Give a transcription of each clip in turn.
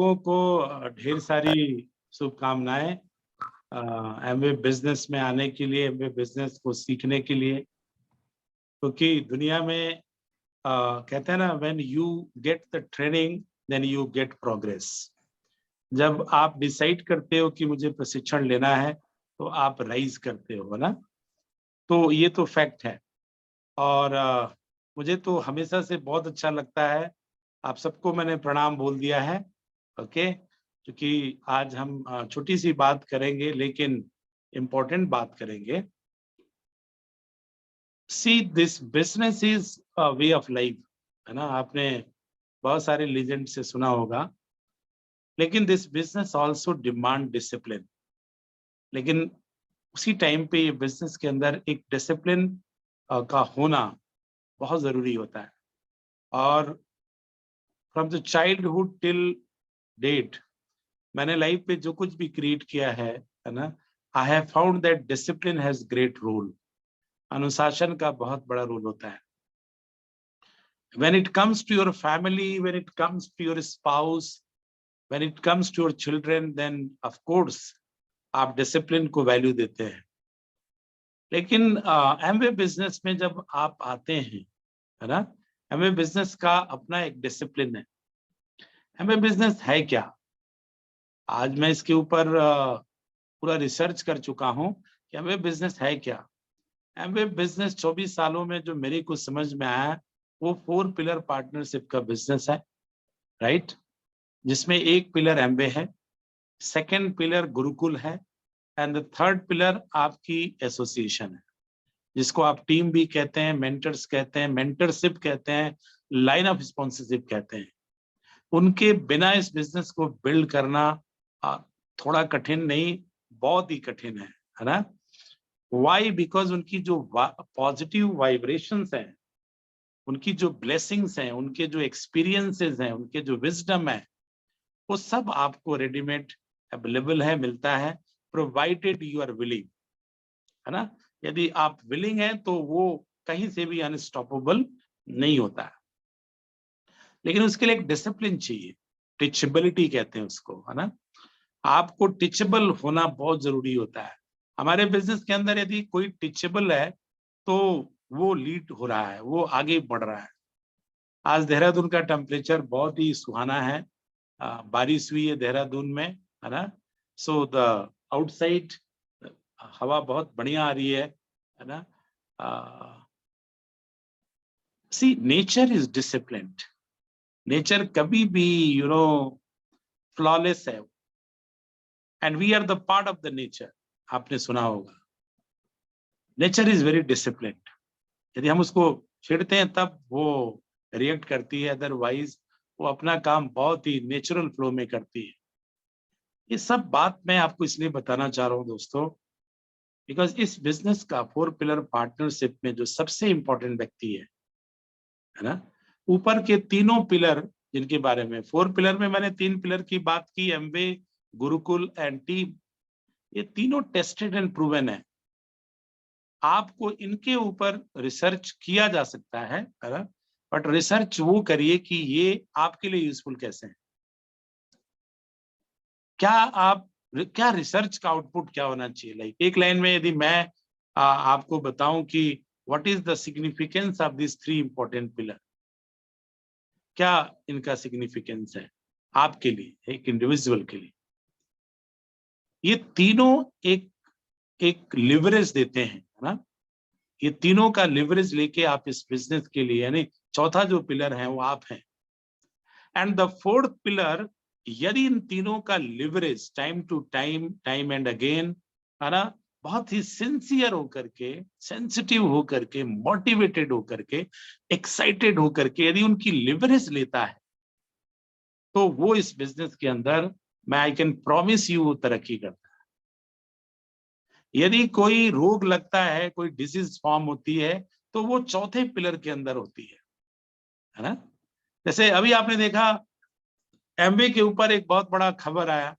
लोगों को ढेर सारी शुभकामनाएं एमवे बिजनेस में आने के लिए, एमवे बिजनेस को सीखने के लिए। क्योंकि दुनिया में कहते हैं ना, when you get the training then you get progress. जब आप डिसाइड करते हो कि मुझे प्रशिक्षण लेना है तो आप राइज करते हो ना, तो ये तो फैक्ट है। और मुझे तो हमेशा से बहुत अच्छा लगता है। आप सबको मैंने प्रणाम बोल दिया है, ओके। क्योंकि आज हम छोटी सी बात करेंगे लेकिन इम्पोर्टेंट बात करेंगे। See this business is a way of life, है ना। आपने बहुत सारे लीजेंड से सुना होगा, लेकिन this business also demand discipline. लेकिन उसी टाइम पे ये बिजनेस के अंदर एक डिसिप्लिन का होना बहुत जरूरी होता है। और from the childhood till date मैंने लाइफ पे जो कुछ भी क्रिएट किया है ना, I have found that discipline has great role. अनुशासन का बहुत बड़ा रोल होता है। When it comes to your family, when it comes to your spouse, when it comes to your children, then of course आप डिसिप्लिन को value देते हैं। लेकिन एमवे बिजनेस में जब आप आते हैं, है ना, एमवे बिजनेस का अपना एक डिसिप्लिन है। एमवे बिजनेस है क्या? आज मैं इसके ऊपर पूरा रिसर्च कर चुका हूं कि एमवे बिजनेस है क्या। एमवे बिजनेस 24 सालों में जो मेरे को समझ में आया, वो 4 पिलर पार्टनरशिप का बिजनेस है, राइट। जिसमें एक पिलर एमवे है, सेकंड पिलर गुरुकुल है, एंड द थर्ड पिलर आपकी एसोसिएशन है, जिसको आप टीम भी कहते हैं, मेंटर्स कहते हैं, मेंटरशिप कहते हैं, लाइन ऑफ स्पॉन्सरशिप कहते हैं। उनके बिना इस बिजनेस को बिल्ड करना थोड़ा कठिन नहीं, बहुत ही कठिन है ना। वाई? बिकॉज उनकी जो पॉजिटिव वाइब्रेशंस हैं, उनकी जो ब्लेसिंग्स हैं, उनके जो एक्सपीरियंसेस हैं, उनके जो विजडम है, वो सब आपको रेडीमेड अवेलेबल है, मिलता है, प्रोवाइडेड यू आर विलिंग, है ना। यदि आप विलिंग हैं तो वो कहीं से भी अनस्टॉपेबल नहीं होता है। लेकिन उसके लिए एक डिसिप्लिन चाहिए, टीचेबिलिटी कहते हैं उसको, है ना। आपको टीचेबल होना बहुत जरूरी होता है। हमारे बिजनेस के अंदर यदि कोई टीचेबल है तो वो लीड हो रहा है, वो आगे बढ़ रहा है। आज देहरादून का टेम्परेचर बहुत ही सुहाना है, बारिश हुई है देहरादून में, है ना। सो द आउटसाइड हवा बहुत बढ़िया आ रही है ना। See nature is disciplined. Nature कभी भी फ्लॉलेस है, and we are the part of the nature. आपने सुना होगा, नेचर इज वेरी डिसिप्लिन्ड। यदि हम उसको छेड़ते हैं तब वो रिएक्ट करती है, अदरवाइज वो अपना काम बहुत ही नेचुरल फ्लो में करती है। ये सब बात मैं आपको इसलिए बताना चाह रहा हूं दोस्तों, बिकॉज इस बिजनेस का 4 पिलर पार्टनरशिप में जो सबसे इंपॉर्टेंट व्यक्ति है ना, ऊपर के तीनों पिलर जिनके बारे में 4 पिलर में मैंने 3 पिलर की बात की, एमवे, गुरुकुल एंड टीम, ये तीनों टेस्टेड एंड प्रूवन है। आपको इनके ऊपर रिसर्च किया जा सकता है ना, बट रिसर्च वो करिए कि ये आपके लिए यूजफुल कैसे है। क्या रिसर्च का आउटपुट क्या होना चाहिए। लाइक एक लाइन में यदि मैं आपको बताऊं कि what is the significance of this 3 important pillar, क्या इनका सिग्निफिकेंस है आपके लिए, एक इंडिविजुअल के लिए। ये तीनों एक लिवरेज देते हैं, है ना। ये तीनों का लिवरेज लेके आप इस बिजनेस के लिए, यानी चौथा जो पिलर है वो आप हैं। एंड द 4th पिलर, यदि इन तीनों का leverage time to time and again, है ना, बहुत ही सिंसियर होकर के, सेंसिटिव होकर के, मोटिवेटेड होकर के, एक्साइटेड होकर के यदि उनकी लिवरेज लेता है, तो वो इस बिजनेस के अंदर, मैं आई कैन प्रॉमिस यू, वो तरक्की करता है। यदि कोई रोग लगता है, कोई डिजीज फॉर्म होती है, तो वो चौथे पिलर के अंदर होती है ना। जैसे अभी आपने देखा, एमवे के ऊपर एक बहुत बड़ा खबर आया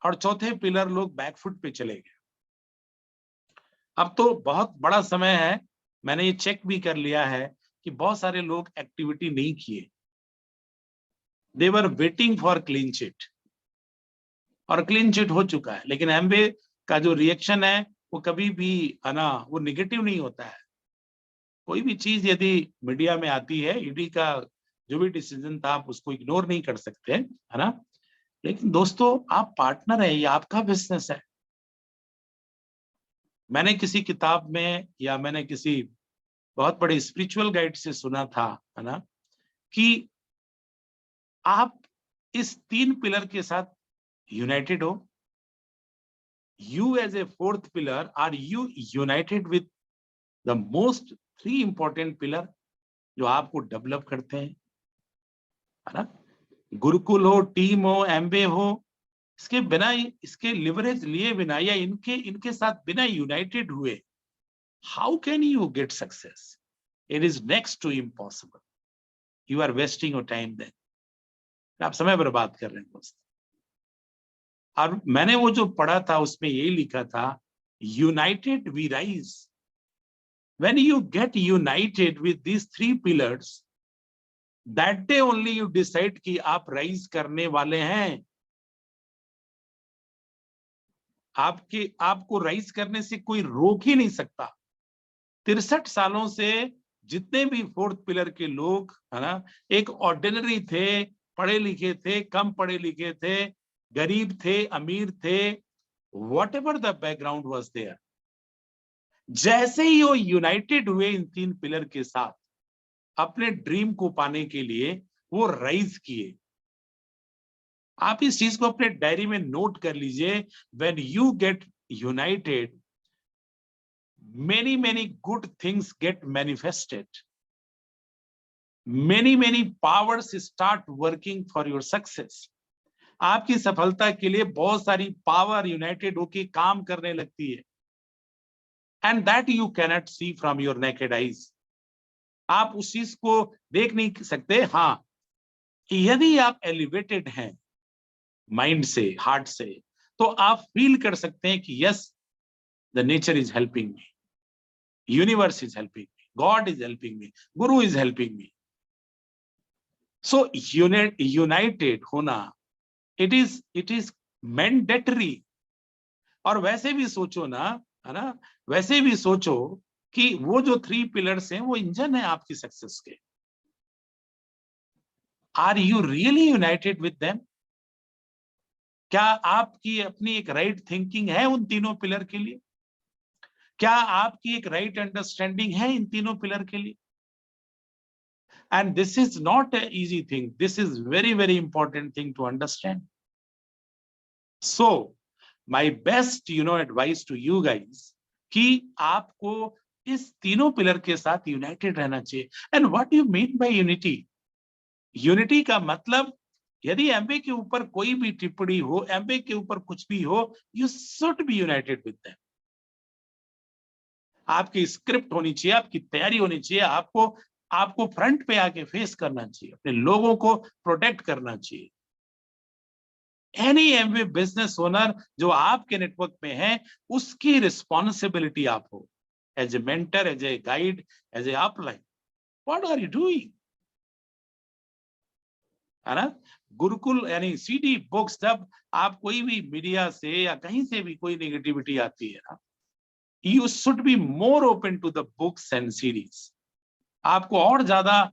और चौथे पिलर लोग बैकफुट पे चले गए। अब तो बहुत बड़ा समय है, मैंने ये चेक भी कर लिया है कि बहुत सारे लोग एक्टिविटी नहीं किए। They were waiting for clean chit, और क्लीन चिट हो चुका है। लेकिन एमवे का जो रिएक्शन है वो कभी भी है ना, वो निगेटिव नहीं होता है। कोई भी चीज यदि मीडिया में आती है, ईडी का जो भी डिसीजन था आप उसको इग्नोर नहीं कर सकते, है ना। लेकिन दोस्तों, आप पार्टनर है, ये आपका बिजनेस है। मैंने किसी किताब में या मैंने किसी बहुत बड़े स्पिरिचुअल गाइड से सुना था, है ना, कि आप इस 3 पिलर के साथ यूनाइटेड हो। You as a 4th pillar, are you united with the most 3 important pillar जो आपको डेवलप करते हैं, है ना। गुरुकुल हो, टीम हो, एमबे हो, इसके बिना, इसके लिवरेज लिए बिना या इनके साथ बिना यूनाइटेड हुए, how can you get success? It is next to impossible. You are wasting your time then, आप समय बर्बाद कर रहे हैं दोस्त। और मैंने वो जो पढ़ा था उसमें यही लिखा था, united we rise. When you get united with these 3 pillars, that day only you decide कि आप राइज करने वाले हैं। आपको राइज करने से कोई रोक ही नहीं सकता। 63 सालों से जितने भी 4th पिलर के लोग, है ना, एक ऑर्डिनरी थे, पढ़े लिखे थे, कम पढ़े लिखे थे, गरीब थे, अमीर थे, whatever the background was there, जैसे ही वो यूनाइटेड हुए इन 3 पिलर के साथ अपने ड्रीम को पाने के लिए, वो राइज किए। आप इस चीज को अपने डायरी में नोट कर लीजिए। When you get United, many good things get manifested, many powers start working for your success। आपकी सफलता के लिए बहुत सारी पावर यूनाइटेड होके काम करने लगती है, and that you cannot see from your naked eyes. आप उस चीज को देख नहीं सकते। हाँ, यदि आप एलिवेटेड हैं माइंड से, हार्ट से, तो आप फील कर सकते हैं कि yes, the nature is helping me, universe is helping me, God is helping me, guru is helping me. So united होना, इट इज मैंडेटरी। और वैसे भी सोचो ना, है ना, वैसे भी सोचो कि वो जो 3 पिलर्स हैं वो इंजन है आपकी सक्सेस के। Are you really united with them? क्या आपकी अपनी एक राइट थिंकिंग है उन तीनों पिलर के लिए? क्या आपकी एक राइट अंडरस्टैंडिंग है इन तीनों पिलर के लिए? And this is not a easy thing, this is very important thing to understand. So my best advice to you guys, कि आपको इस तीनों पिलर के साथ यूनाइटेड रहना चाहिए। And what you mean by unity? Unity का मतलब, यदि एमबे के ऊपर कोई भी टिप्पणी हो, एमबे के ऊपर कुछ भी हो, you should be united with them. आपकी स्क्रिप्ट होनी चाहिए, आपकी तैयारी होनी चाहिए, आपको फ्रंट पे आके फेस करना चाहिए, अपने लोगों को प्रोटेक्ट करना चाहिए। एनी एमवे बिजनेस ओनर जो आपके नेटवर्क में है, उसकी रिस्पॉन्सिबिलिटी आप हो, as a mentor, as a guide, as a upline. What are you doing? है ना। गुरुकुल यानी सीडी बुक्स, जब आप कोई भी मीडिया से या कहीं से भी कोई नेगेटिविटी आती है ना, you should be more open to the books and series. आपको और ज्यादा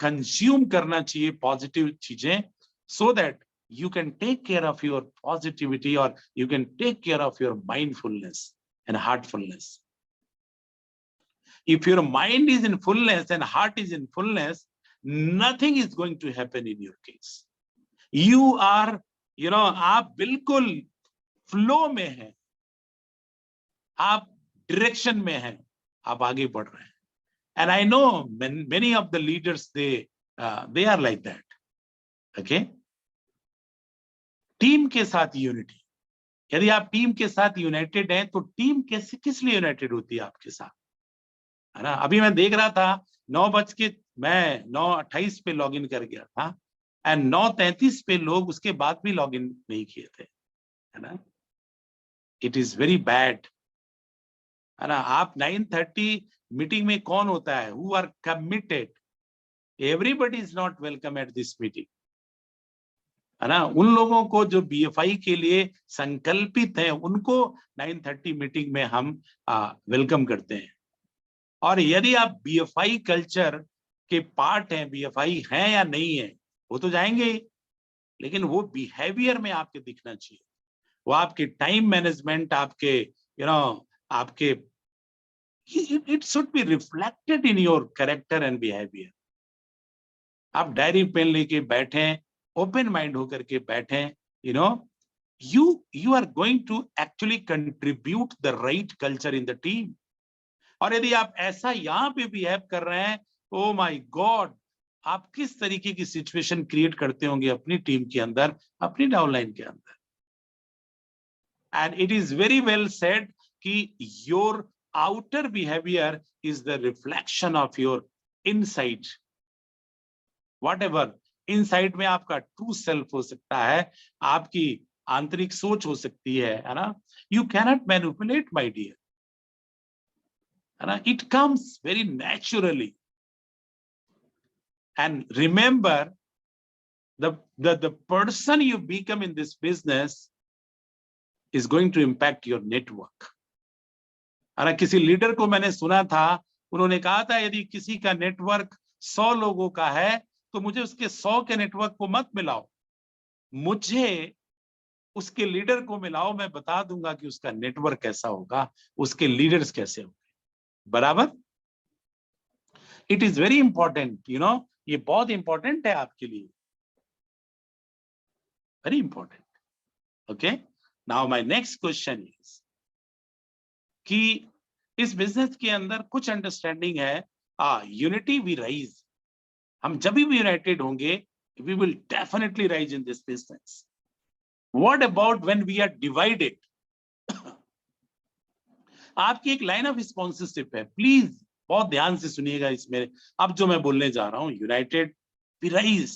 कंज्यूम करना चाहिए पॉजिटिव चीजें, so that you can take care of your positivity, or you can take care of your mindfulness and heartfulness. If your mind is in fullness and heart is in fullness, nothing is going to happen in your case. You are, आप बिल्कुल flow में हैं, आप direction में हैं, आप आगे बढ़ रहे हैं। And I know many of the leaders, they are like that. Okay? Team के साथ यूनिटी। यदि आप टीम के साथ यूनाइटेड हैं, तो टीम कैसे, किस लिए यूनाइटेड होती है आपके साथ, है ना। अभी मैं देख रहा था, मैं 9:28 पे लॉग इन कर गया था, एंड 9:33 पे लोग उसके बाद भी लॉग इन नहीं किए थे, है ना। इट इज वेरी बैड, है ना। आप 9:30 मीटिंग में कौन होता है? Who are committed. Everybody is not welcome at this meeting. है ना। उन लोगों को जो BFI के लिए संकल्पित हैं उनको 9:30 मीटिंग में हम वेलकम करते हैं। और यदि आप BFI कल्चर के पार्ट हैं, BFI हैं या नहीं है, वो तो जाएंगे ही, लेकिन वो बिहेवियर में आपके दिखना चाहिए, वो आपके टाइम मैनेजमेंट, आपके आपके it should be reflected in your character and behavior. आप डायरी पेन लेके बैठे, ओपन माइंड होकर के बैठे, you are going to actually contribute the right culture in the team. और यदि आप ऐसा यहाँ पे बिहेव कर रहे हैं, ओ माय गॉड, आप किस तरीके की सिचुएशन क्रिएट करते होंगे अपनी टीम के अंदर, अपनी डाउनलाइन के अंदर। And it is very well said कि your outer behaviour is the reflection of your inside. Whatever inside में आपका ट्रू सेल्फ हो सकता है, आपकी आंतरिक सोच हो सकती है ना। You cannot manipulate my dear, है ना। It comes very naturally. And remember, the person you become in this business is going to impact your network. अरे किसी लीडर को मैंने सुना था, उन्होंने कहा था यदि किसी का नेटवर्क 100 लोगों का है तो मुझे उसके 100 के नेटवर्क को मत मिलाओ, मुझे उसके लीडर को मिलाओ, मैं बता दूंगा कि उसका नेटवर्क कैसा होगा, उसके लीडर्स कैसे होंगे। बराबर? इट इज वेरी इंपॉर्टेंट, ये बहुत इंपॉर्टेंट है आपके लिए, very important. Okay, now my next question is कि इस बिजनेस के अंदर कुछ अंडरस्टैंडिंग है, यूनिटी वी राइज। हम जब भी यूनाइटेड होंगे, we will definitely rise in this business. What about when we are divided? आपकी एक लाइन ऑफ रिस्पॉन्सिबिलिटी है, प्लीज बहुत ध्यान से सुनिएगा इसमें, अब जो मैं बोलने जा रहा हूं। यूनाइटेड वी राइज,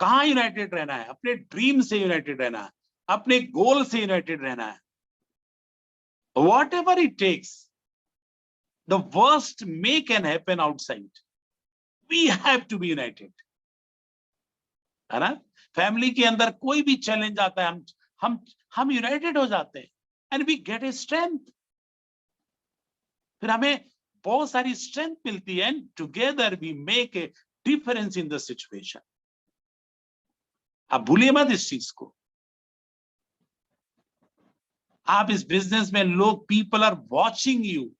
कहां यूनाइटेड रहना है? अपने ड्रीम से यूनाइटेड रहना है, अपने गोल से यूनाइटेड रहना है। Whatever it takes, the worst may can happen outside, we have to be united, है ना। फैमिली के अंदर कोई भी चैलेंज आता है, हम यूनाइटेड हो जाते हैं, and we get a strength. फिर हमें बहुत सारी स्ट्रेंथ मिलती है, and together we make a difference in the situation. आप भूलिए मत इस चीज को। आप इस बिजनेस में लोग, पीपल आर वॉचिंग यू,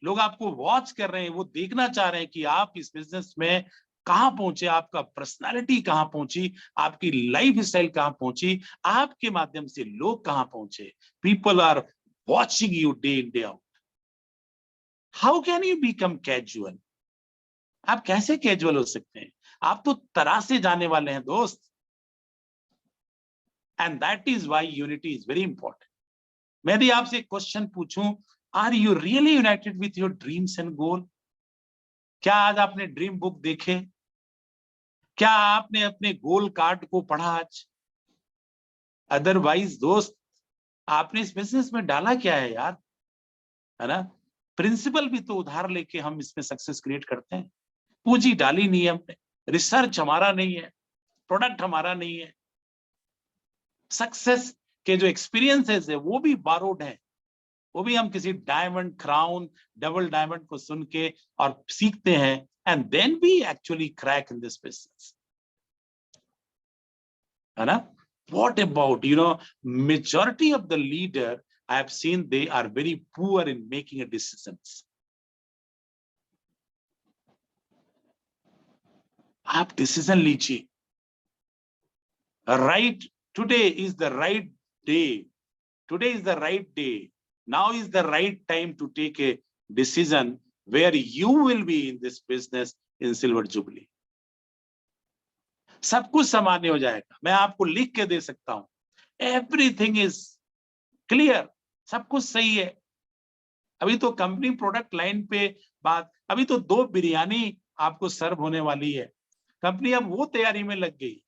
लोग आपको वॉच कर रहे हैं, वो देखना चाह रहे हैं कि आप इस बिजनेस में कहां पहुंचे, आपका पर्सनालिटी कहां पहुंची, आपकी लाइफ स्टाइल कहां पहुंची, आपके माध्यम से लोग कहां पहुंचे। People are watching you day in day out. How can you become casual? आप कैसे कैजुअल हो सकते हैं? आप तो तरासे जाने वाले हैं दोस्त। And that is why unity is very important. मैं यदि आपसे एक क्वेश्चन पूछूं, are you really united with your dreams and goal? क्या आज आपने ड्रीम बुक देखे? क्या आपने अपने गोल कार्ड को पढ़ा आज? अदरवाइज दोस्त, आपने इस बिजनेस में डाला क्या है यार, है ना। प्रिंसिपल भी तो उधार लेके हम इसमें सक्सेस क्रिएट करते हैं। पूंजी डाली नहीं है हमने, रिसर्च हमारा नहीं है, प्रोडक्ट हमारा नहीं है, सक्सेस के जो एक्सपीरियंसेस है वो भी बारोड है, वो भी हम किसी डायमंड, क्राउन, डबल डायमंड को सुन के और सीखते हैं, and then we actually crack in this business, है ना। What about, majority of the leader I have seen, they are very poor in making a decisions. आप डिसीजन लीजिए। Right, today is the right day. Today is the right day. Now is the right time to take a decision where you will be in this business in Silver Jubilee. सब कुछ सामान्य हो जाएगा, मैं आपको लिख के दे सकता हूं। एवरीथिंग इज क्लियर, सब कुछ सही है। अभी तो कंपनी प्रोडक्ट लाइन पे बात, अभी तो 2 बिरयानी आपको सर्व होने वाली है, कंपनी अब वो तैयारी में लग गई।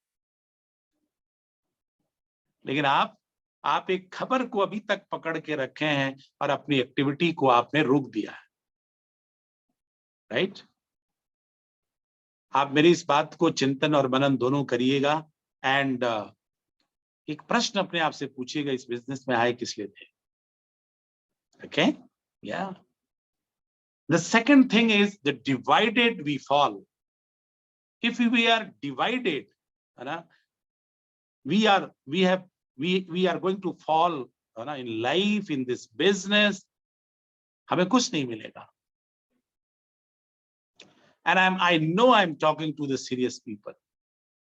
लेकिन आप एक खबर को अभी तक पकड़ के रखे हैं और अपनी एक्टिविटी को आपने रोक दिया है, राइट। आप मेरी इस बात को चिंतन और मनन दोनों करिएगा, एंड एक प्रश्न अपने आप से पूछिएगा, इस बिजनेस में आए किस लिए थे? ओके, या the second thing is the divided we fall. If we are divided, है ना, we are going to fall, है ना, in life, in this business. हमें कुछ नहीं मिलेगा. And I know I'm talking to the serious people.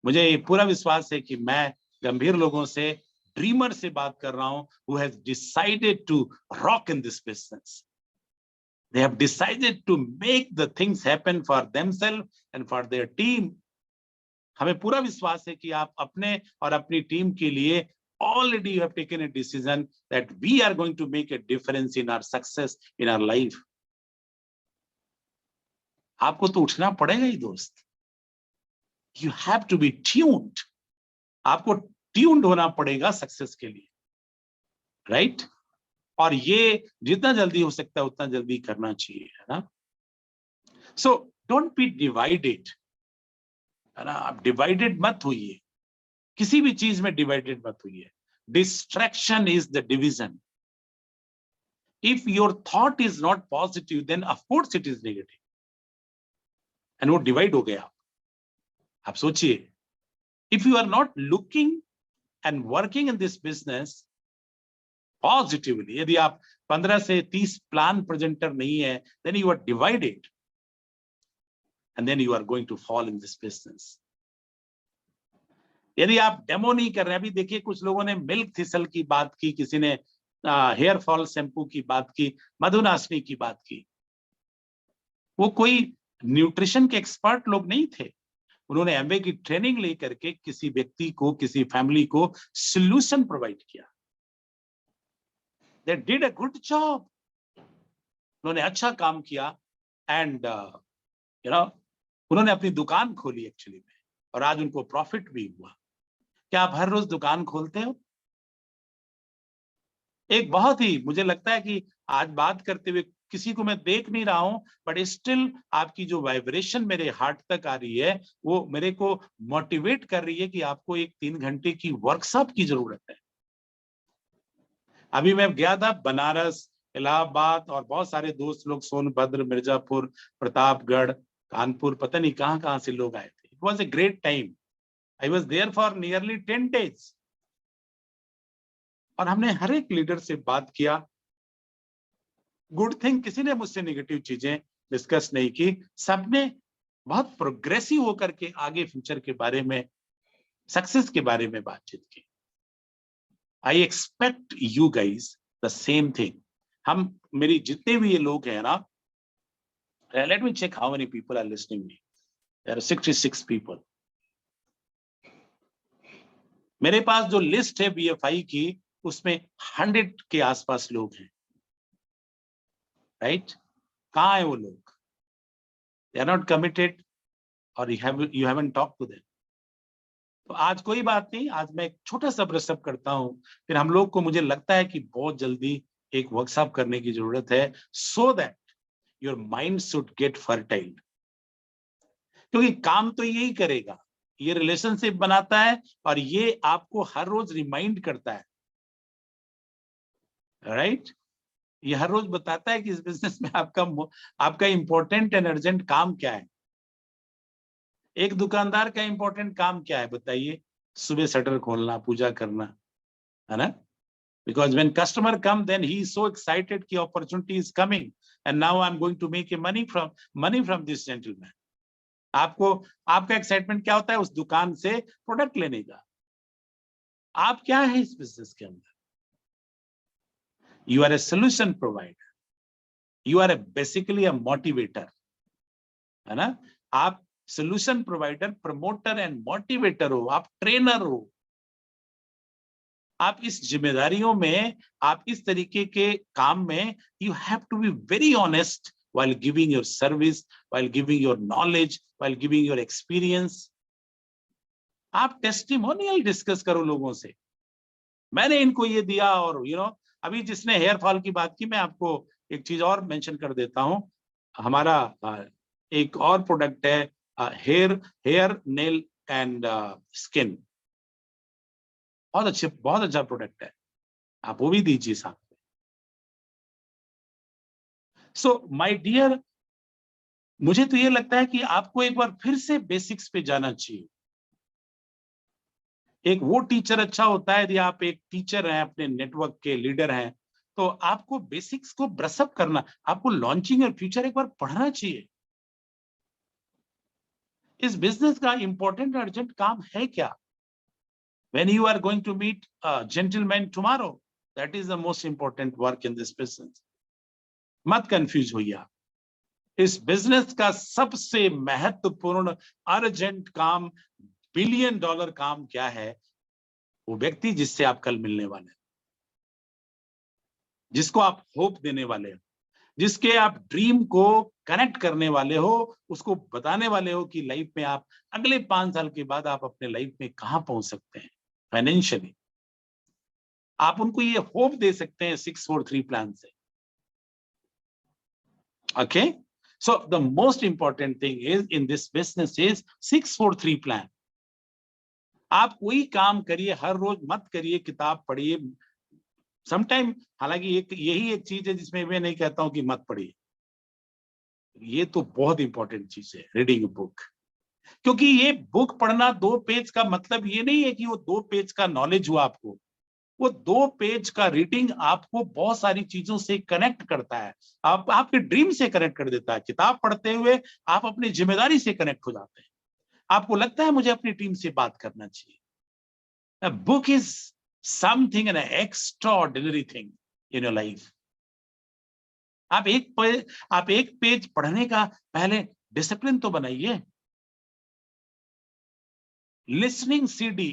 मुझे ये पूरा विश्वास है कि मैं गंभीर लोगों से, ड्रीमर से बात कर रहा हूं, who has decided to rock in this business. They have decided to make the things happen for themselves and for their team. हमें पूरा विश्वास है कि आप अपने और अपनी टीम के लिए already you have taken a decision that we are going to make a difference in our success in our life. आपको तो उठना पड़ेगा ही दोस्त. You have to be tuned. आपको tuned होना पड़ेगा सक्सेस के लिए, राइट? और ये जितना जल्दी हो सकता है उतना जल्दी करना चाहिए, है ना? सो डोंट बी डिवाइडेड, है ना? आप डिवाइडेड मत होइए, किसी भी चीज में डिवाइडेड मत होइए. Distraction is the division. If your thought is not positive then of course it is negative, and वो डिवाइड हो गया. आप सोचिए, if you are not looking and working in this business positively, यदि आप 15 से 30 प्लान प्रेजेंटर नहीं है, then you are divided and then you are going to fall in this business. यदि आप डेमो नहीं कर रहे हैं, अभी देखिए कुछ लोगों ने मिल्क थिसल की बात की, किसी ने हेयर फॉल शैम्पू की बात की, मधुनाशनी की बात की. वो कोई न्यूट्रिशन के एक्सपर्ट लोग नहीं थे. उन्होंने एमबीए की ट्रेनिंग लेकर के किसी व्यक्ति को, किसी फैमिली को सॉल्यूशन प्रोवाइड किया. They did a good job. उन्होंने अच्छा काम किया एंड उन्होंने अपनी दुकान खोली एक्चुअली में, और आज उनको प्रॉफिट भी हुआ. क्या आप हर रोज दुकान खोलते हो? एक बहुत ही, मुझे लगता है कि आज बात करते हुए किसी को मैं देख नहीं रहा हूं, बट स्टिल आपकी जो वाइब्रेशन मेरे हार्ट तक आ रही है, वो मेरे को मोटिवेट कर रही है कि आपको एक 3 घंटे की वर्कशॉप की जरूरत है. अभी मैं गया था बनारस, इलाहाबाद, और बहुत सारे दोस्त लोग सोनभद्र, मिर्जापुर, प्रतापगढ़, कानपुर, पता नहीं कहां से लोग आए थे. It was a great time. I was there for nearly 10 days. और हमने हर एक लीडर से बात किया. गुड थिंग, किसी ने मुझसे नेगेटिव चीजें डिस्कस नहीं की. सबने बहुत प्रोग्रेसिव होकर के आगे फ्यूचर के बारे में, सक्सेस के बारे में बातचीत की. I expect you guys the same thing. हम, मेरी जितने भी ये लोग हैं ना, let me check how many people are listening me. There are 66 people. मेरे पास जो लिस्ट है बीएफआई की, उसमें 100 के आसपास लोग हैं, राइट? कहां है वो लोग? दे आर नॉट कमिटेड और you haven't talked to them. तो आज कोई बात नहीं, आज मैं एक छोटा सा ब्रशअप करता हूं, फिर हम लोग को, मुझे लगता है कि बहुत जल्दी एक वर्कशॉप करने की जरूरत है, so that your mind should get fertile. क्योंकि काम तो यही करेगा, ये रिलेशनशिप बनाता है और ये आपको हर रोज रिमाइंड करता है, राइट? ये हर रोज बताता है कि इस बिजनेस में आपका इंपॉर्टेंट एंड अर्जेंट काम क्या है. एक दुकानदार का इंपॉर्टेंट काम क्या है बताइए? सुबह शटर खोलना, पूजा करना, है ना? Because when customer come, then he is so excited कि opportunity is coming and now I'm going to make a money from this gentleman. आपका एक्साइटमेंट क्या होता है? उस दुकान से प्रोडक्ट लेने का. आप क्या है इस बिजनेस के अंदर? You are a solution provider. You are basically a motivator, है ना? आप solution provider, promoter and motivator हो, आप ट्रेनर हो. आप इस जिम्मेदारियों में, आप इस तरीके के काम में, you have to be very honest while giving your service, while giving your knowledge, while giving your experience. आप टेस्टिमोनियल डिस्कस करो लोगों से, मैंने इनको ये दिया. और अभी जिसने हेयर फॉल की बात की, मैं आपको एक चीज और मेंशन कर देता हूं. हमारा एक और प्रोडक्ट है, हेयर नेल एंड स्किन. बहुत अच्छा प्रोडक्ट है, आप वो भी दीजिए साथ में। सो माय डियर, मुझे तो ये लगता है कि आपको एक बार फिर से बेसिक्स पे जाना चाहिए। एक वो टीचर अच्छा होता है, यदि आप एक टीचर हैं, अपने नेटवर्क के लीडर हैं, तो आपको बेसिक्स को ब्रशअप करना, आपको लॉन्चिंग और फ्यूचर एक बार पढ़ना चाहिए। इस बिजनेस का इंपॉर्टेंट अर्जेंट काम है क्या? When you are going to meet a gentleman tomorrow, that is the most important work in this business. मत कंफ्यूज होइए आप। इस बिजनेस का सबसे महत्वपूर्ण अर्जेंट काम, $1 बिलियन काम क्या है? वो व्यक्ति जिससे आप कल मिलने वाले हैं, जिसको आप होप देने वाले हो, जिसके आप ड्रीम को कनेक्ट करने वाले हो, उसको बताने वाले हो कि लाइफ में आप अगले 5 साल के बाद आप अपने लाइफ में कहां पहुंच सकते हैं फाइनेंशियली। आप उनको ये होप दे सकते हैं 643 प्लान से। Okay, so the most important thing is in this business is 643 plan. आप कोई काम करिए, हर रोज मत करिए किताब पढ़िए। समटाइम, हालांकि यही एक चीज है जिसमें मैं नहीं कहता हूं कि मत पढ़िए, ये तो बहुत इंपॉर्टेंट चीज है, रीडिंग बुक। क्योंकि ये बुक पढ़ना 2 पेज का मतलब ये नहीं है कि वो 2 पेज का नॉलेज हुआ आपको। वो 2 पेज का रीडिंग आपको बहुत सारी चीजों से कनेक्ट करता है, आपके ड्रीम से कनेक्ट कर देता है। किताब पढ़ते हुए आप अपनी जिम्मेदारी से कनेक्ट हो जाते हैं, आपको लगता है मुझे अपनी टीम से बात करना चाहिए। Book is something N extraordinary thing in your life. आप एक पेज पढ़ने का पहले डिसिप्लिन तो बनाइए। लिसनिंग सीडी,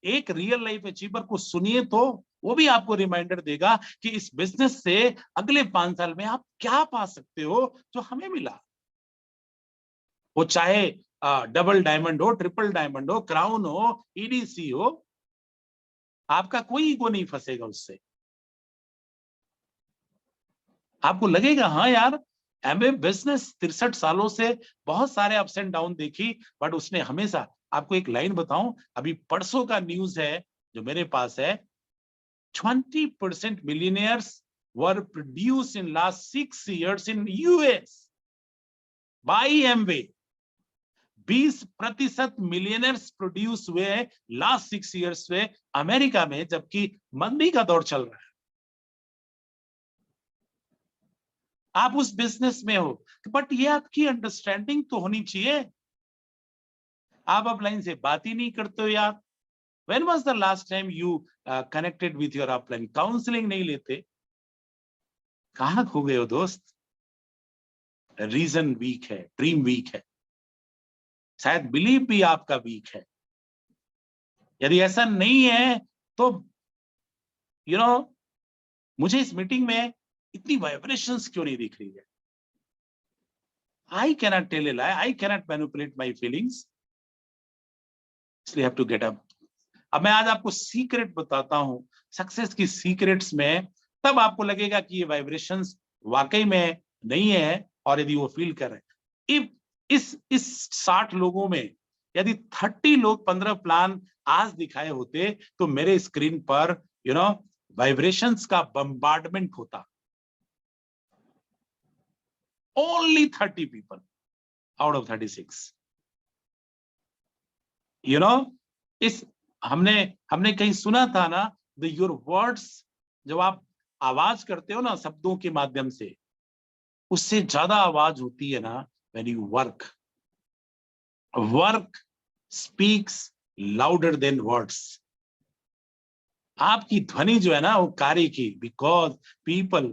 एक रियल लाइफ अचीवर को सुनिए, तो वो भी आपको रिमाइंडर देगा कि इस बिजनेस से अगले 5 साल में आप क्या पा सकते हो जो हमें मिला। वो चाहे डबल डायमंड हो, ट्रिपल डायमंड हो, क्राउन हो, ईडीसी हो, आपका कोई ईगो नहीं फंसेगा उससे। आपको लगेगा हाँ यार, एमवे बिजनेस 63 सालों से बहुत सारे अप्स एंड डाउन देखी, बट उसने हमेशा, आपको एक लाइन बताऊं, अभी परसों का न्यूज है जो मेरे पास है, 20% millionaires were produced in last 6 years in US by Amway। 20% millionaires produce हुए हैं लास्ट 6 इयर्स में अमेरिका में, जबकि मंदी का दौर चल रहा है। आप उस बिजनेस में हो, बट ये आपकी अंडरस्टैंडिंग तो होनी चाहिए। आप अपलाइन से बात ही नहीं करते हो यार। When was the last time you connected with your upline? Counselling नहीं लेते, कहां खो गए हो दोस्त? रीजन वीक है, ड्रीम वीक है, शायद बिलीव भी आपका वीक है। यदि ऐसा नहीं है तो मुझे इस मीटिंग में इतनी वाइब्रेशंस क्यों नहीं दिख रही है? I cannot tell a lie, I cannot manipulate my feelings, इसलिए हैव टू गेट अप। अब मैं आज आपको सीक्रेट बताता हूं, सक्सेस की सीक्रेट्स में, तब आपको लगेगा कि ये वाइब्रेशंस वाकई में नहीं है। और यदि वो फील कर रहे हैं, इस 60 लोगों में यदि 30 लोग 15 प्लान आज दिखाए होते, तो मेरे स्क्रीन पर वाइब्रेशंस का बम्बार्डमेंट होता। Only 30 people out of 36। इस हमने कहीं सुना था ना, योर वर्ड्स, जब आप आवाज करते हो ना शब्दों के माध्यम से, उससे ज्यादा आवाज होती है ना when you work. Work speaks louder than words. आपकी ध्वनि जो है ना वो कार्य की, because people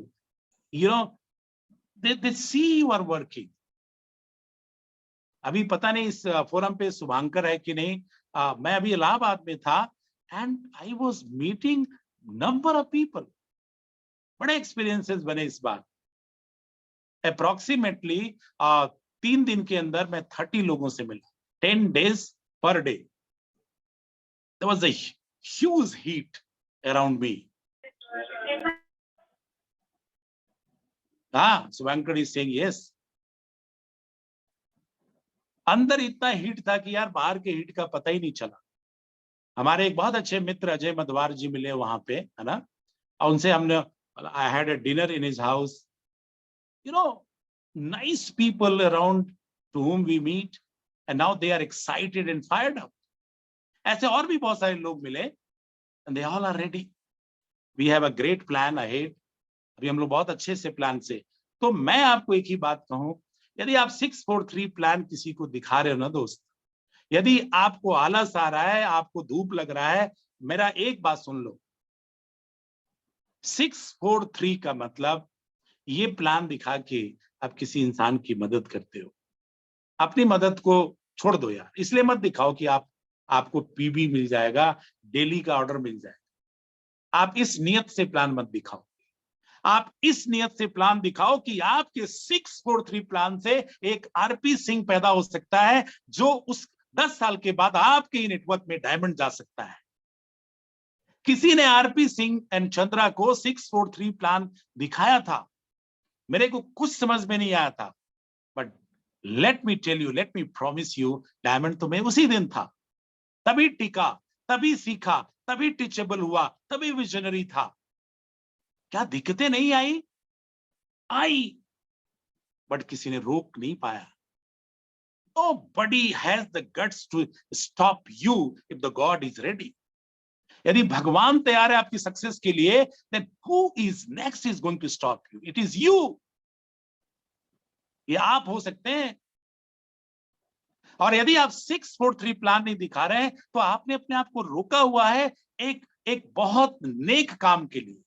they see you are working. अभी पता नहीं इस फोरम पे शुभांकर है कि नहीं, मैं अभी इलाहाबाद में था and I was meeting number of people. बड़े एक्सपीरियंसेस बने इस बार। अप्रोक्सीमेटली 3 दिन के अंदर मैं 30 लोगों से मिला, 10 days per day। There was a huge heat around me। हाँ, शुभांकर is saying yes। अंदर इतना हीट था कि यार बाहर के हीट का पता ही नहीं चला। हमारे एक बहुत अच्छे मित्र अजय मधवार जी मिले वहां पे, है ना, और उनसे हमने, I had a dinner in his house, you know, nice people around to whom we meet, and now they are excited and fired up. ऐसे और भी बहुत सारे लोग मिले, and they all are ready. We have a great plan ahead. अभी हम लोग बहुत अच्छे से प्लान से, तो मैं आपको एक ही बात कहूं, यदि आप 643 प्लान किसी को दिखा रहे हो ना दोस्त, यदि आपको आलस आ रहा है, आपको धूप लग रहा है, मेरा एक बात सुन लो, 643 का मतलब ये प्लान दिखा के आप किसी इंसान की मदद करते हो। अपनी मदद को छोड़ दो यार, इसलिए मत दिखाओ कि आपको पीबी मिल जाएगा, डेली का ऑर्डर मिल जाएगा। आप इस नियत से प्लान मत दिखाओ, आप इस नियत से प्लान दिखाओ कि आपके 643 प्लान से एक आरपी सिंह पैदा हो सकता है, जो उस 10 साल के बाद आपके नेटवर्क में डायमंड जा सकता है। किसी ने आरपी सिंह एंड चंद्रा को 643 प्लान दिखाया था, मेरे को कुछ समझ में नहीं आया था, but let me tell you, let me promise you, diamond तो मैं उसी दिन था, तभी टिका, तभी सीखा, तभी टीचेबल हुआ, तभी विजनरी था। क्या दिक्कतें नहीं आई, बट किसी ने रोक नहीं पाया। Nobody has the guts to stop you if the God is ready. यदि भगवान तैयार है आपकी सक्सेस के लिए, then who is next is going to stop you? It is you. ये आप हो सकते हैं। और यदि आप 643 प्लान नहीं दिखा रहे हैं, तो आपने अपने आप को रोका हुआ है एक बहुत नेक काम के लिए।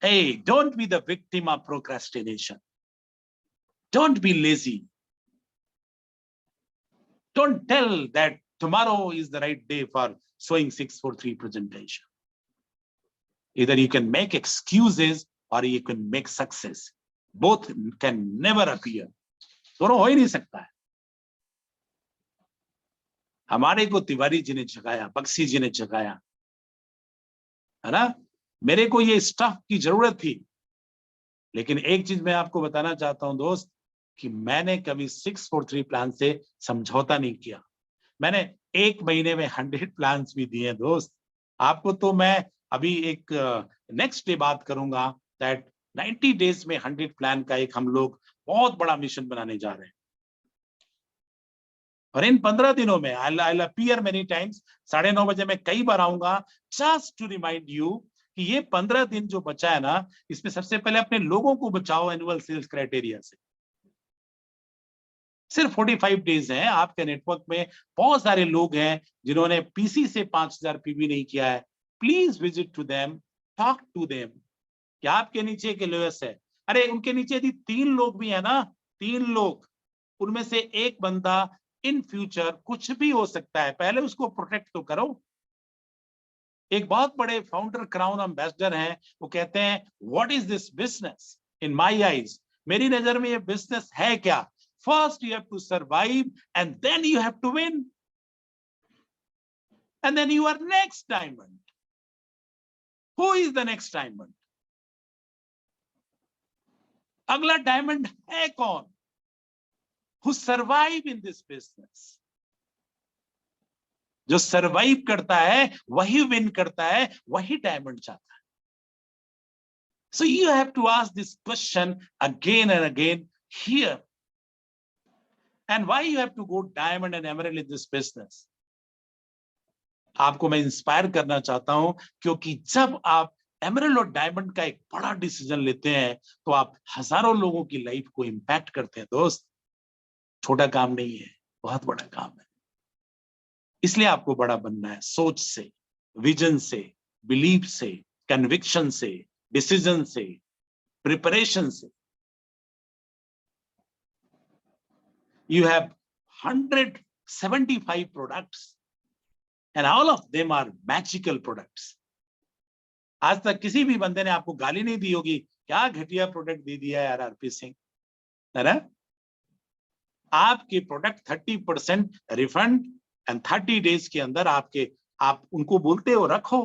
Hey, don't be the victim of procrastination. Don't be lazy. Don't tell that tomorrow is the right day for showing 643 presentation. Either you can make excuses or you can make success. Both can never appear. दोनों हो ही नहीं सकता है। हमारे को तिवारी जी ने जगाया, बक्सी जी ने जगाया, है ना। मेरे को ये स्टफ की जरूरत थी, लेकिन एक चीज मैं आपको बताना चाहता हूं दोस्त, कि मैंने कभी 643 प्लान से समझौता नहीं किया। मैंने एक महीने में 100 प्लान्स भी दिए दोस्त। आपको तो मैं अभी एक नेक्स्ट डे बात करूंगा, दैट 90 डेज में 100 प्लान का एक हम लोग बहुत बड़ा मिशन बनाने जा रहे हैं। और इन 15 दिनों में I'll appear many times, 9:30 बजे मैं कई बार आऊंगा, just to remind you कि ये 15 दिन जो बचा है ना, इसमें सबसे पहले अपने लोगों को बचाओ एनुअल सेल्स क्राइटेरिया से। सिर्फ 45 डेज हैं, आपके नेटवर्क में बहुत सारे लोग हैं जिन्होंने पीसी से 5000 पीबी नहीं किया है। Please visit to them, talk to them. क्या आपके नीचे के लोएस है? अरे उनके नीचे यदि 3 लोग भी है ना, 3 लोग, उनमें से एक बंदा इन फ्यूचर कुछ भी हो सकता है, पहले उसको प्रोटेक्ट तो करो। एक बहुत बड़े फाउंडर क्राउन एम्बेसडर हैं, वो कहते हैं what is this business in my eyes, मेरी नजर में ये बिजनेस है क्या? First you have to survive and then you have to win. And then you are next diamond. Who is the next diamond? अगला डायमंड है कौन? Who survive in this business? जो सरवाइव करता है वही विन करता है, वही डायमंड चाहता है। So you have to ask this question again and again here. And why you have to go diamond and emerald in this business? आपको मैं इंस्पायर करना चाहता हूं, क्योंकि जब आप एमरल्ड और डायमंड का एक बड़ा डिसीजन लेते हैं, तो आप हजारों लोगों की लाइफ को इंपैक्ट करते हैं दोस्त। छोटा काम नहीं है, बहुत बड़ा काम है। इसलिए आपको बड़ा बनना है, सोच से, विजन से, बिलीफ से, कन्विक्शन से, डिसीजन से, प्रिपरेशन से। You have 175 products and all of them are magical products. आज तक किसी भी बंदे ने आपको गाली नहीं दी होगी, क्या घटिया प्रोडक्ट दे दिया यार आरपी सिंह, है ना। आपके प्रोडक्ट 30% रिफंड एंड 30 डेज के अंदर आप उनको बोलते हो रखो,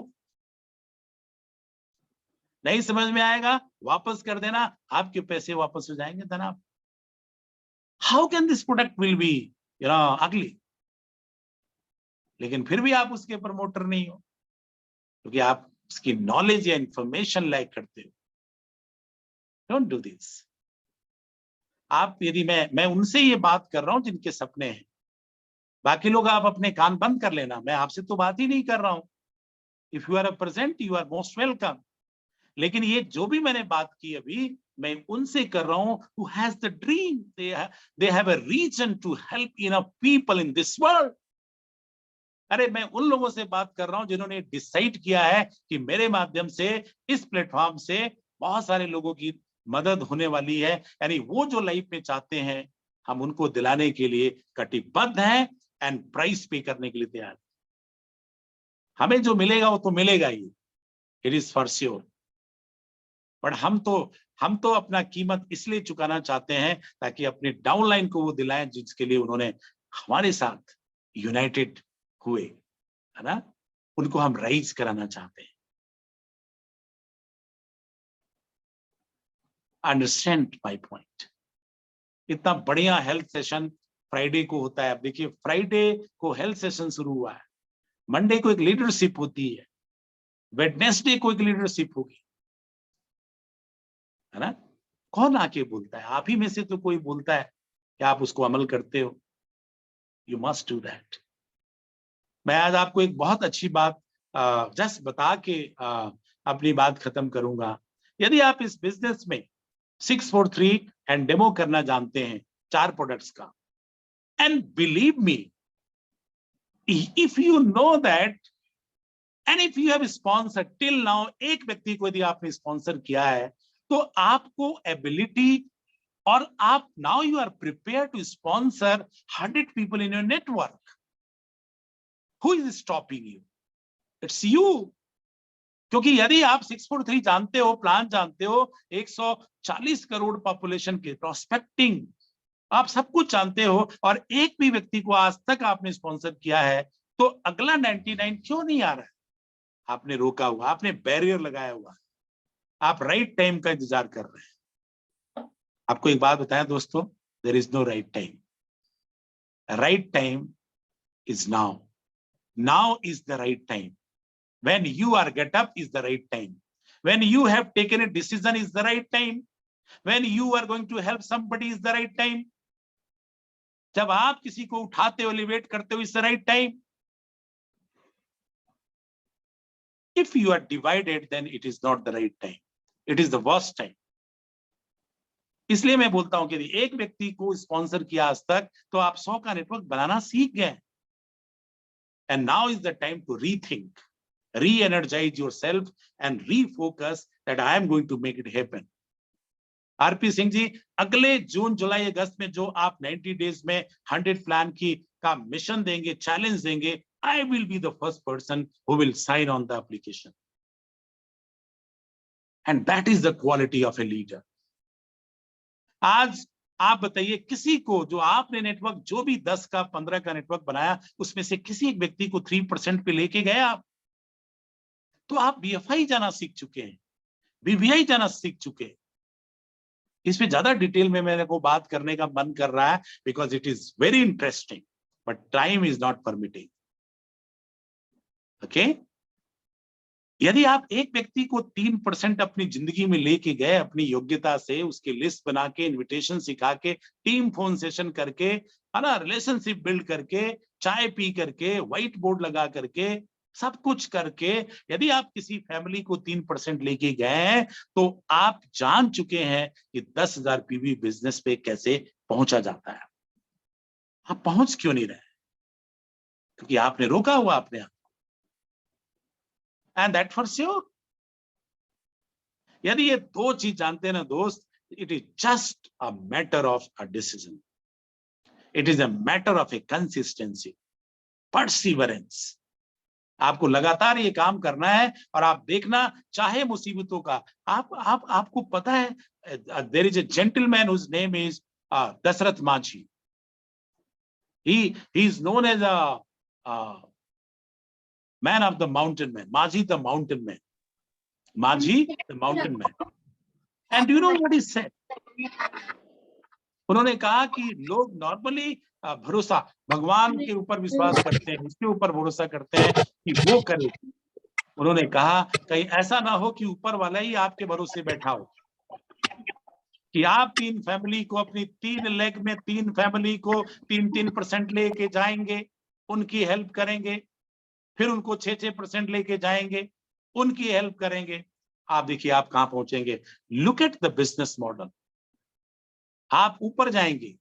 नहीं समझ में आएगा वापस कर देना, आपके पैसे वापस हो जाएंगे जनाब। How can this product will be, ugly? लेकिन फिर भी आप उसके प्रमोटर नहीं हो, क्योंकि आप उसकी नॉलेज या इंफॉर्मेशन लैक करते हो। Don't do this. आप, यदि मैं उनसे ये बात कर रहा हूं जिनके सपने हैं, बाकी लोग आप अपने कान बंद कर लेना, मैं आपसे तो बात ही नहीं कर रहा हूं। If you are present, you are most welcome. लेकिन ये जो भी मैंने बात की अभी, मैं उनसे कर रहा हूं who has the dream, they have a reason to help enough people in this world। अरे मैं उन लोगों से बात कर रहा हूं जिन्होंने डिसाइड किया है कि मेरे माध्यम से, इस प्लेटफॉर्म से बहुत सारे लोगों की मदद होने वाली है। यानी वो जो लाइफ में चाहते हैं, हम उनको दिलाने के लिए कटिबद्ध हैं एंड प्राइस पे करने के लिए तैयार। हमें जो मिलेगा वो तो मिलेगा ही, it is for sure. But हम तो अपना कीमत इसलिए चुकाना चाहते हैं ताकि अपने डाउनलाइन को वो दिलाएं जिसके लिए उन्होंने हमारे साथ यूनाइटेड हुए, है ना, उनको हम राइज कराना चाहते हैं। Understand my point. इतना बढ़िया हेल्थ सेशन फ्राइडे को होता है। अब देखिए, फ्राइडे को हेल्थ सेशन शुरू हुआ है, मंडे को एक लीडरशिप होती है, वेडनेसडे को एक लीडरशिप होगी, है ना। कौन आके बोलता है? आप ही में से तो कोई बोलता है कि आप उसको अमल करते हो। You must do that. मैं आज आपको एक बहुत अच्छी बात जस्ट बता के अपनी बात खत्म करूंगा। यदि आप इस बिजनेस में 643 एंड डेमो करना जानते हैं, 4 प्रोडक्ट्स का, and believe me, if you know that and if you have sponsor till now, एक व्यक्ति को यदि आपने स्पॉन्सर किया है, तो आपको एबिलिटी, और आप now you are prepare to sponsor 100 people in your network. Who is stopping you? It's you। क्योंकि यदि आप 643 जानते हो, प्लान जानते हो, 140 करोड़ पॉपुलेशन के प्रोस्पेक्टिंग, आप सब कुछ जानते हो, और एक भी व्यक्ति को आज तक आपने स्पॉन्सर किया है, तो अगला 99 क्यों नहीं आ रहा है? आपने रोका हुआ, आपने बैरियर लगाया हुआ, आप राइट टाइम का इंतजार कर रहे हैं। आपको एक बात बताएं दोस्तों, there is no right time. Right time is now. Now is the right time. When you are get up is the right time. When you have taken a decision is the right time. When you are going to help somebody is the right time. जब आप किसी को उठाते हो, elevate करते हो, is the right time. If you are divided, then it is not the right time. It is the worst time. इसलिए मैं बोलता हूं कि यदि एक व्यक्ति को स्पॉन्सर किया आज तक, तो आप 100 का नेटवर्क बनाना सीख गए। And now is the time to rethink, re-energize yourself and refocus that I am going to make it happen. RP Singh ji, अगले जून, जुलाई, अगस्त में जो आप 90 डेज में 100 प्लान की का मिशन देंगे, चैलेंज देंगे, I will be the first person who will sign on the application. And that is the quality of a leader. आज आप बताइए, किसी को, जो आपने नेटवर्क जो भी 10 का 15 का नेटवर्क बनाया, उसमें से किसी एक व्यक्ति को 3% पे लेके गए आप, तो आप बीएफआई जाना सीख चुके हैं, बीबीआई जाना सीख चुके हैं। इसमें ज्यादा डिटेल में मेरे को बात करने का मन कर रहा है, because it is very interesting, but time is not permitting. Okay, यदि आप एक व्यक्ति को 3% अपनी जिंदगी में लेके गए, अपनी योग्यता से उसकी लिस्ट बना के, इन्विटेशन सिखा के, टीम फोन सेशन करके, है ना, रिलेशनशिप बिल्ड करके, चाय पी करके, व्हाइट बोर्ड लगा करके, सब कुछ करके, यदि आप किसी फैमिली को 3% लेके गए हैं, तो आप जान चुके हैं कि 10,000 पीवी बिजनेस पे कैसे पहुंचा जाता है। आप पहुंच क्यों नहीं रहे? क्योंकि आपने रोका हुआ अपने आप। And that for sure. यदि ये 2 चीज जानते हैं ना दोस्त, it is just a matter of a decision. It is a matter of a consistency, perseverance. आपको लगातार ये काम करना है, और आप देखना, चाहे मुसीबतों का, आपको पता है, there is a gentleman whose name is Dasarath Majhi. He is known as a man of the mountain man, Majhi the mountain man. Majhi the mountain man. And do you know what he said? उन्होंने कहा कि लोग normally भरोसा, भगवान के ऊपर विश्वास करते हैं, उसके ऊपर भरोसा करते हैं कि वो करे। उन्होंने कहा कहीं ऐसा ना हो कि ऊपर वाला ही आपके भरोसे बैठा हो, कि आप 3 फैमिली को अपनी 3 लेग में 3 फैमिली को 3-3% लेके जाएंगे, उनकी हेल्प करेंगे, फिर उनको 6-6% लेके जाएंगे, उनकी हेल्प करेंगे। आप देखिए आप कहां पहुंचेंगे। Look at the business model. आप ऊपर जाएंगे,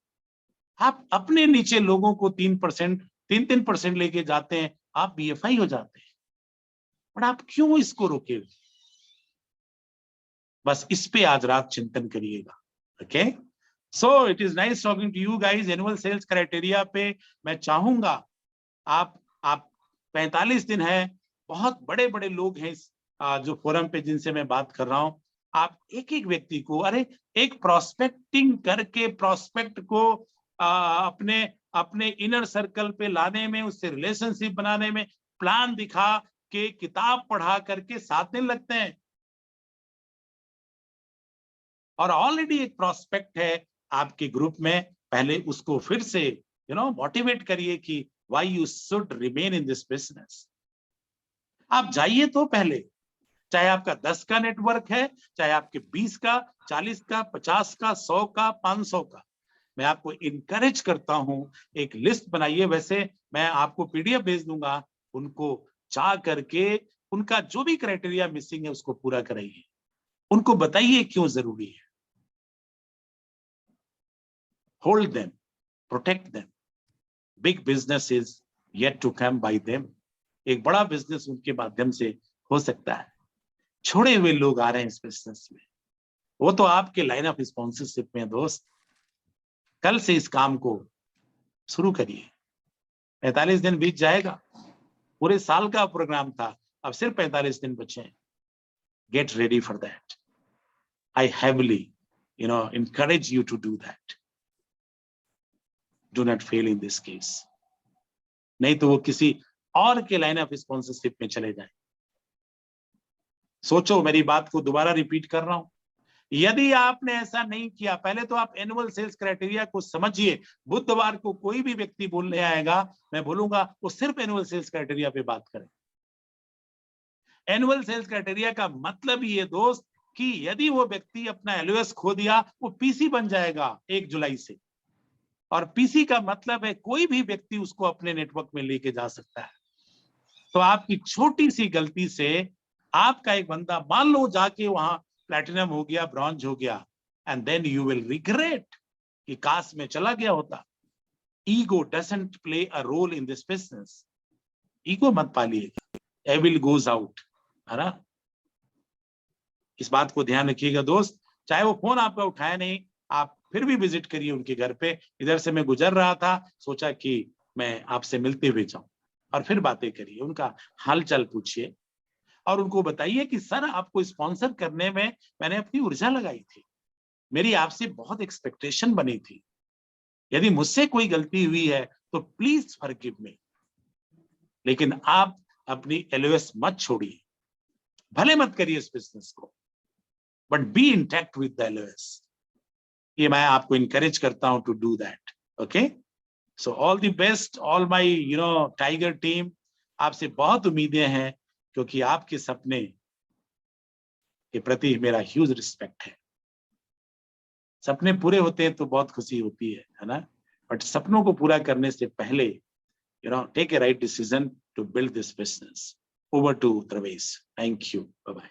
आप अपने नीचे लोगों को 3% लेके जाते हैं, आप BFI हो जाते हैं। पर आप क्यों इसको रोके? बस इस पे आज रात चिंतन करिएगा। Okay, so it is nice talking to you guys. Annual sales criteria पे मैं चाहूंगा आप 45 दिन है, बहुत बड़े बड़े लोग हैं इस जो फोरम पे जिनसे मैं बात कर रहा हूं। आप एक एक व्यक्ति को, अरे एक प्रोस्पेक्टिंग करके प्रोस्पेक्ट को अपने अपने इनर सर्कल पे लाने में, उससे रिलेशनशिप बनाने में, प्लान दिखा के, किताब पढ़ा करके 7 दिन लगते हैं। और ऑलरेडी एक प्रोस्पेक्ट है आपके ग्रुप में, पहले उसको फिर से मोटिवेट करिए कि why you should remain in this business. आप जाइए तो पहले, चाहे आपका 10 का नेटवर्क है, चाहे आपके 20 का, 40 का, 50 का, 100 का, 500 का, मैं आपको इनकरेज करता हूं एक लिस्ट बनाइए। वैसे मैं आपको PDF भेज दूंगा, उनको जा करके उनका जो भी क्राइटेरिया मिसिंग है उसको पूरा कराइए, उनको बताइए क्यों जरूरी है। Hold them, protect them. Big business is yet to come by them. एक बड़ा बिजनेस उनके माध्यम से हो सकता है। छोड़े हुए लोग आ रहे हैं इस बिजनेस में, वो तो आपके लाइन ऑफ स्पॉन्सरशिप में दोस्त। कल से इस काम को शुरू करिए। 45 दिन बीत जाएगा, पूरे साल का प्रोग्राम था, अब सिर्फ 45 दिन बचे हैं। Get ready for that. I heavily, encourage you to do that. Do not fail in this case. नहीं तो वो किसी और के लाइन ऑफ स्पॉन्सरशिप में चले जाए। सोचो, मेरी बात को दोबारा रिपीट कर रहा हूं, यदि आपने ऐसा नहीं किया, पहले तो आप एनुअल सेल्स क्राइटेरिया को समझिए। बुधवार को कोई भी व्यक्ति बोलने आएगा, मैं बोलूंगा वो सिर्फ एनुअल सेल्स क्राइटेरिया पे बात करें। एनुअल सेल्स क्राइटेरिया का मतलब ये दोस्त कि यदि वो व्यक्ति अपना LOS खो दिया, वो PC बन जाएगा 1 जुलाई से। और PC का मतलब है कोई भी व्यक्ति उसको अपने नेटवर्क में लेके जा सकता है। तो आपकी छोटी सी गलती से आपका एक बंदा मान लो जाके वहां प्लैटिनम हो गया, ब्रॉन्ज हो गया, and then you will regret कि काश में चला गया होता। Ego doesn't play a role in this business. Ego मत पालिए, एविल गोज आउट, है ना। इस बात को ध्यान रखिएगा दोस्त। चाहे वो फोन आपका उठाया नहीं, आप फिर भी विजिट करिए उनके घर पे। इधर से मैं गुजर रहा था, सोचा कि मैं आपसे मिलते हुए जाऊं, और फिर बातें करिए, उनका हालचाल पूछिए, और उनको बताइए कि सर आपको स्पॉन्सर करने में मैंने अपनी ऊर्जा लगाई थी, मेरी आपसे बहुत एक्सपेक्टेशन बनी थी। यदि मुझसे कोई गलती हुई है तो प्लीज फॉरगिव मी, लेकिन आप अपनी LOS मत छोड़िए। भले मत करिए इस बिजनेस को, but be intact with the LOS। ये मैं आपको इंकरेज करता हूं to do that. Okay, so all the best all my tiger team. आपसे बहुत उम्मीदें हैं, क्योंकि आपके सपने के प्रति मेरा ह्यूज रिस्पेक्ट है। सपने पूरे होते हैं तो बहुत खुशी होती है ना, बट सपनों को पूरा करने से पहले take a right decision to build this business. Over to Pravesh. Thank you, bye bye.